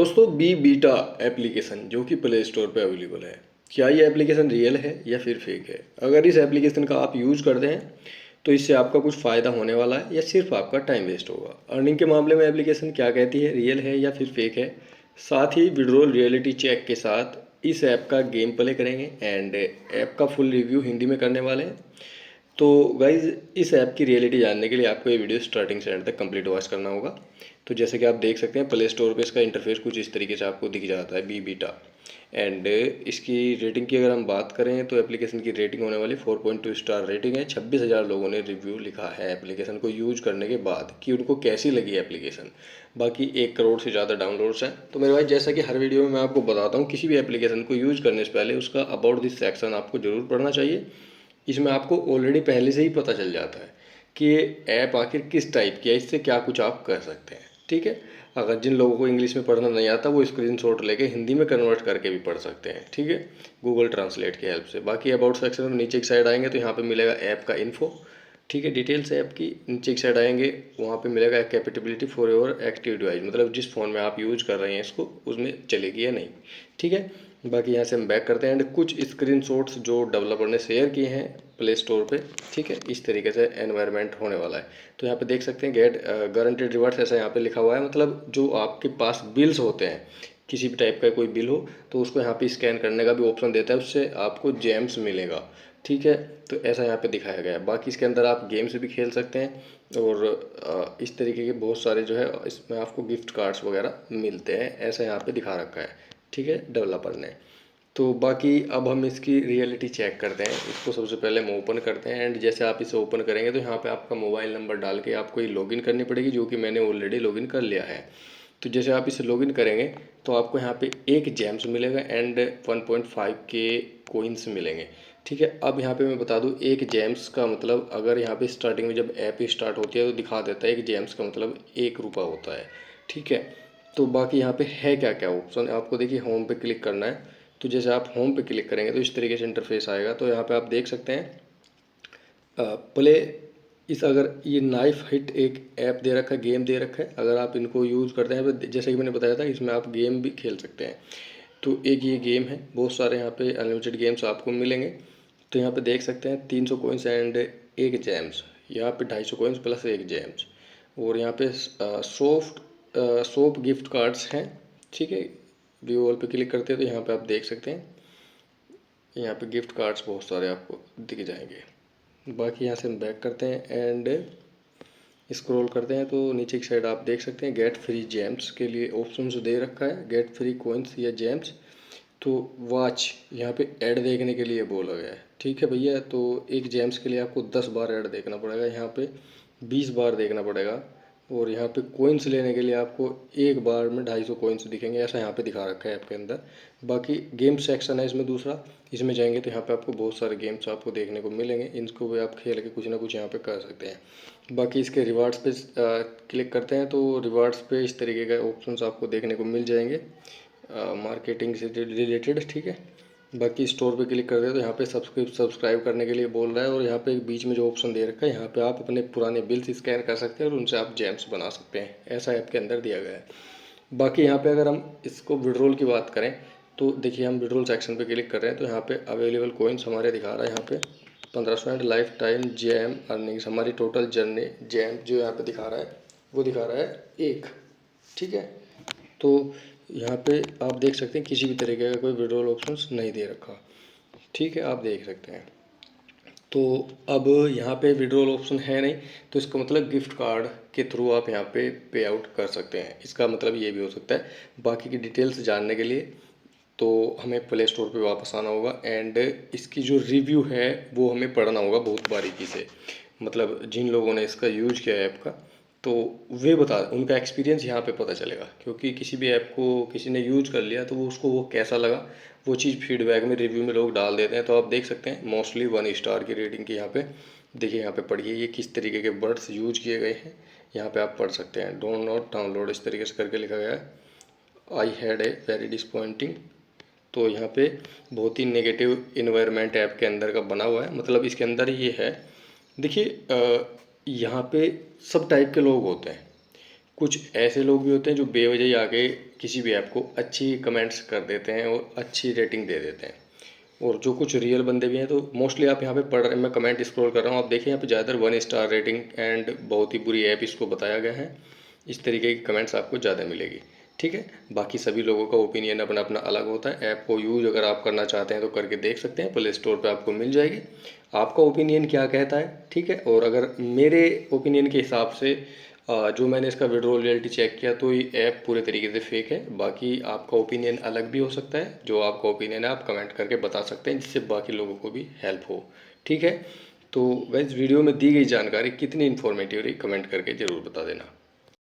दोस्तों B beta application जो कि प्ले स्टोर पे अवेलेबल है, क्या ये एप्लीकेशन रियल है या फिर फेक है? अगर इस एप्लीकेशन का आप यूज़ करते हैं तो इससे आपका कुछ फ़ायदा होने वाला है या सिर्फ आपका टाइम वेस्ट होगा? अर्निंग के मामले में एप्लीकेशन क्या कहती है, रियल है या फिर फेक है? साथ ही विड्रॉल रियलिटी चेक के साथ इस ऐप का गेम प्ले करेंगे एंड ऐप का फुल रिव्यू हिंदी में करने वाले हैं। तो गाइज़ इस ऐप की रियलिटी जानने के लिए आपको ये वीडियो स्टार्टिंग से एंड तक कंप्लीट वॉच करना होगा। तो जैसे कि आप देख सकते हैं प्ले स्टोर पे इसका इंटरफेस कुछ इस तरीके से आपको दिख जाता है, बी बीटा। एंड इसकी रेटिंग की अगर हम बात करें तो एप्लीकेशन की रेटिंग होने वाली 4.2 स्टार रेटिंग है। 26,000 लोगों ने रिव्यू लिखा है एप्लीकेशन को यूज करने के बाद कि उनको कैसी लगी एप्लीकेशन। बाकी 1 करोड़ से ज़्यादा डाउनलोड्स हैं। तो मेरे भाई जैसा कि हर वीडियो में मैं आपको बताता हूँ, किसी भी एप्लीकेशन को यूज करने से पहले उसका अबाउट दिस सेक्शन आपको ज़रूर पढ़ना चाहिए। इसमें आपको ऑलरेडी पहले से ही पता चल जाता है कि ये ऐप आखिर किस टाइप की है, इससे क्या कुछ आप कर सकते हैं। ठीक है, अगर जिन लोगों को इंग्लिश में पढ़ना नहीं आता वो स्क्रीनशॉट लेके हिंदी में कन्वर्ट करके भी पढ़ सकते हैं। ठीक है, गूगल ट्रांसलेट की हेल्प से। बाकी अबाउट सेक्शन में नीचे की साइड आएंगे तो यहाँ पे मिलेगा ऐप का इन्फो। ठीक है, डिटेल्स ऐप की। नीचे की साइड आएंगे वहाँ पे मिलेगा capability for your active device, मतलब जिस फ़ोन में आप यूज़ कर रहे हैं इसको उसमें चलेगी या नहीं। ठीक है, बाकी यहाँ से हम बैक करते हैं एंड कुछ स्क्रीनशॉट्स जो डेवलपर ने शेयर किए हैं प्ले स्टोर पे। ठीक है, इस तरीके से एनवायरनमेंट होने वाला है। तो यहाँ पे देख सकते हैं गेट गारंटेड रिवार्ड्स ऐसा यहाँ पे लिखा हुआ है, मतलब जो आपके पास बिल्स होते हैं, किसी भी टाइप का कोई बिल हो तो उसको यहाँ पे स्कैन करने का भी ऑप्शन देता है, उससे आपको जेम्स मिलेगा। ठीक है, तो ऐसा यहाँ पे दिखाया गया है। बाकी इसके अंदर आप गेम्स भी खेल सकते हैं और इस तरीके के बहुत सारे जो है इसमें आपको गिफ्ट कार्ड्स वगैरह मिलते हैं, ऐसा यहाँ पे दिखा रखा है। ठीक है, डेवलपर ने। तो बाकी अब हम इसकी रियलिटी चेक करते हैं। इसको सबसे पहले हम ओपन करते हैं एंड जैसे आप इसे ओपन करेंगे तो यहाँ पे आपका मोबाइल नंबर डाल के आपको ये लॉगिन करनी पड़ेगी, जो कि मैंने ऑलरेडी लॉगिन कर लिया है। तो जैसे आप इसे लॉगिन करेंगे तो आपको यहाँ पे एक जेम्स मिलेगा एंड 1.5 के कोइंस मिलेंगे। ठीक है, अब यहाँ पे मैं बता दूँ, एक जेम्स का मतलब अगर यहाँ पे स्टार्टिंग में जब ऐप स्टार्ट होती है तो दिखा देता है एक जेम्स का मतलब 1 रुपये होता है। ठीक है, तो बाकी यहाँ पे है क्या क्या ऑप्शन, आपको देखिए होम पे क्लिक करना है। तो जैसे आप होम पे क्लिक करेंगे तो इस तरीके से इंटरफेस आएगा। तो यहाँ पे आप देख सकते हैं प्ले इस, अगर ये नाइफ हिट एक ऐप दे रखा है, गेम दे रखा है। अगर आप इनको यूज़ करते हैं तो जैसे कि मैंने बताया था इसमें आप गेम भी खेल सकते हैं। तो एक ये गेम है, बहुत सारे यहाँ पे अनलिमिटेड गेम्स आपको मिलेंगे। तो यहाँ पे देख सकते हैं 300 कोइंस एंड एक जेम्स, यहाँ पे 250 कोइंस प्लस एक जेम्स। और यहाँ पे सोप गिफ्ट कार्ड्स हैं। ठीक है, व्यू ऑल पे क्लिक करते हैं तो यहाँ पे आप देख सकते हैं, यहाँ पे गिफ्ट कार्ड्स बहुत सारे आपको दिख जाएंगे। बाकी यहाँ से हम बैक करते हैं एंड स्क्रॉल करते हैं तो नीचे की साइड आप देख सकते हैं गेट फ्री जेम्स के लिए ऑप्शन दे रखा है, गेट फ्री कोइंस या जेम्स। तो वॉच यहाँ पे ऐड देखने के लिए बोला गया है। ठीक है भैया, तो एक जेम्स के लिए आपको 10 बार ऐड देखना पड़ेगा, यहाँ पे 20 बार देखना पड़ेगा। और यहाँ पे कोइंस लेने के लिए आपको एक बार में 250 कोइंस दिखेंगे, ऐसा यहाँ पे दिखा रखा है ऐप के अंदर। बाकी गेम सेक्शन है इसमें दूसरा, इसमें जाएंगे तो यहाँ पे आपको बहुत सारे गेम्स आपको देखने को मिलेंगे, इनको भी आप खेल के कुछ ना कुछ यहाँ पे कर सकते हैं। बाकी इसके रिवार्ड्स पे क्लिक करते हैं तो रिवार्ड्स पे इस तरीके का ऑप्शंस आपको देखने को मिल जाएंगे मार्केटिंग से रिलेटेड। ठीक है, बाकी स्टोर पे क्लिक करते हैं तो यहाँ पे सब्सक्राइब करने के लिए बोल रहा है और यहाँ पे एक बीच में जो ऑप्शन दे रखा है यहाँ पे आप अपने पुराने बिल्स स्कैन कर सकते हैं और उनसे आप जेम्स बना सकते हैं, ऐसा ऐप के अंदर दिया गया है। बाकी यहाँ पे अगर हम इसको विड्रॉल की बात करें तो देखिए हम विड्रॉल सेक्शन पे क्लिक कर रहे हैं तो यहाँ पे अवेलेबल कोइंस हमारे दिखा रहा है, यहाँ पे 1500 and life time gem earnings. हमारी टोटल जर्नी जेम जो यहाँ पे दिखा रहा है वो दिखा रहा है 1। ठीक है, तो यहाँ पे आप देख सकते हैं किसी भी तरीके का कोई विड्रॉल ऑप्शंस नहीं दे रखा। ठीक है, आप देख सकते हैं। तो अब यहाँ पे विड्रॉल ऑप्शन है नहीं, तो इसका मतलब गिफ्ट कार्ड के थ्रू आप यहाँ पे आउट कर सकते हैं, इसका मतलब ये भी हो सकता है। बाकी की डिटेल्स जानने के लिए तो हमें प्ले स्टोर पे वापस आना होगा एंड इसकी जो रिव्यू है वो हमें पढ़ना होगा बहुत बारीकी से, मतलब जिन लोगों ने इसका यूज किया है ऐप का, तो वे बता उनका एक्सपीरियंस यहाँ पे पता चलेगा। क्योंकि किसी भी ऐप को किसी ने यूज कर लिया तो वो उसको वो कैसा लगा वो चीज़ फीडबैक में रिव्यू में लोग डाल देते हैं। तो आप देख सकते हैं मोस्टली 1 स्टार की रेटिंग की यहाँ पे देखिए, यहाँ पे पढ़िए ये किस तरीके के वर्ड्स यूज किए गए हैं, यहाँ पे आप पढ़ सकते हैं। डोंट नॉट डाउनलोड इस तरीके से करके लिखा गया है। I had a very disappointing, तो यहाँ पे बहुत ही नेगेटिव इन्वायरमेंट ऐप के अंदर का बना हुआ है, मतलब इसके अंदर ये है। देखिए यहाँ पे सब टाइप के लोग होते हैं, कुछ ऐसे लोग भी होते हैं जो बेवजह ही आके किसी भी ऐप को अच्छी कमेंट्स कर देते हैं और अच्छी रेटिंग दे देते हैं। और जो कुछ रियल बंदे भी हैं, तो मोस्टली आप यहाँ पे पढ़ रहे हैं, मैं कमेंट स्क्रॉल कर रहा हूँ, आप देखिए यहाँ पे ज़्यादातर 1 स्टार रेटिंग एंड बहुत ही बुरी ऐप इसको बताया गया है। इस तरीके की कमेंट्स आपको ज़्यादा मिलेगी। ठीक है, बाकी सभी लोगों का ओपिनियन अपना अपना अलग होता है। ऐप को यूज़ अगर आप करना चाहते हैं तो करके देख सकते हैं, प्ले स्टोर पर आपको मिल जाएगी। आपका ओपिनियन क्या कहता है, ठीक है। और अगर मेरे ओपिनियन के हिसाब से जो मैंने इसका विड्रॉल रियलिटी चेक किया, तो ये ऐप पूरे तरीके से फेक है। बाकी आपका ओपिनियन अलग भी हो सकता है, जो आपका ओपिनियन है आप कमेंट करके बता सकते हैं, जिससे बाकी लोगों को भी हेल्प हो। ठीक है, तो गाइस वीडियो में दी गई जानकारी कितनी इन्फॉर्मेटिव रही कमेंट करके ज़रूर बता देना।